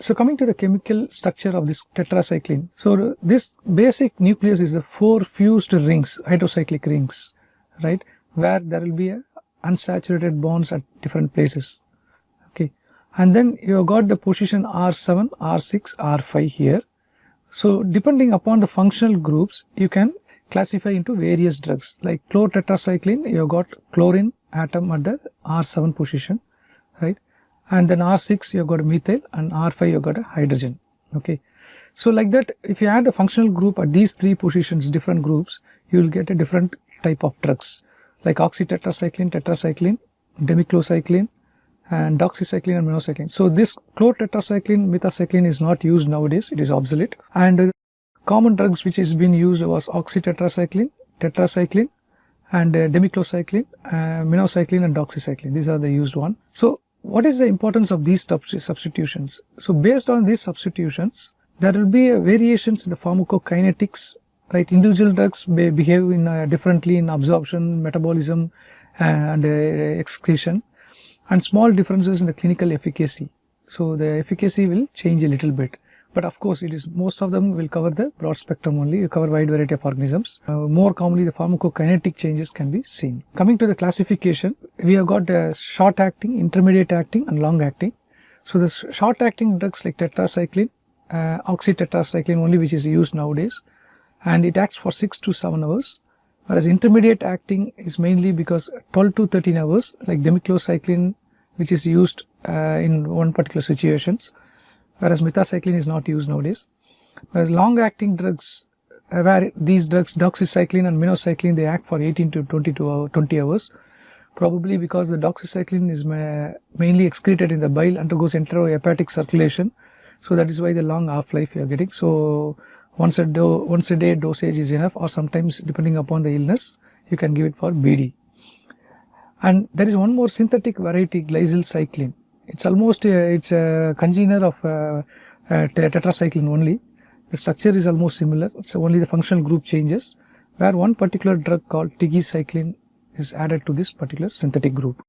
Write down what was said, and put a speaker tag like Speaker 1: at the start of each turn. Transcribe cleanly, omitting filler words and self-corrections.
Speaker 1: So coming to the chemical structure of this tetracycline. So this basic nucleus is the 4 fused rings, hydrocyclic rings, right, where there will be a unsaturated bonds at different places. Okay, and then you have got the position R7, R6, R5 here. So depending upon the functional groups, you can classify into various drugs. Like chlorotetracycline, you have got chlorine atom at the R7 position, right, and then R6 you have got a methyl, and R5 you have got a hydrogen. Okay, so like that, if you add the functional group at these 3 positions, different groups, you will get a different type of drugs like oxytetracycline, tetracycline, demiclocycline, and doxycycline and minocycline. So this chlorotetracycline, metacycline is not used nowadays, it is obsolete. And common drugs which is being used was oxytetracycline, tetracycline, and demiclocycline, minocycline, and doxycycline. These are the used one. So what is the importance of these substitutions? So based on these substitutions, there will be variations in the pharmacokinetics, right? Individual drugs may behave in differently in absorption, metabolism, and excretion, and small differences in the clinical efficacy. So the efficacy will change a little bit, but of course it is most of them will cover the broad spectrum only, you cover wide variety of organisms. More commonly the pharmacokinetic changes can be seen. Coming to the classification, we have got short acting, intermediate acting, and long acting. So the short acting drugs like tetracycline, oxytetracycline only, which is used nowadays, and it acts for 6 to 7 hours. Whereas intermediate acting is mainly because 12 to 13 hours, like demiclocycline, which is used in one particular situations, whereas metacycline is not used nowadays. Whereas long acting drugs, where these drugs doxycycline and minocycline, they act for 18 to 20 hours, probably because the doxycycline is mainly excreted in the bile, undergoes enterohepatic circulation, so that is why the long half-life you are getting. So once a day dosage is enough, or sometimes depending upon the illness you can give it for BD. And there is one more synthetic variety, glycyl cycline. It's almost it's a congener of tetracycline only. The structure is almost similar, it's only the functional group changes, where one particular drug called tigecycline is added to this particular synthetic group.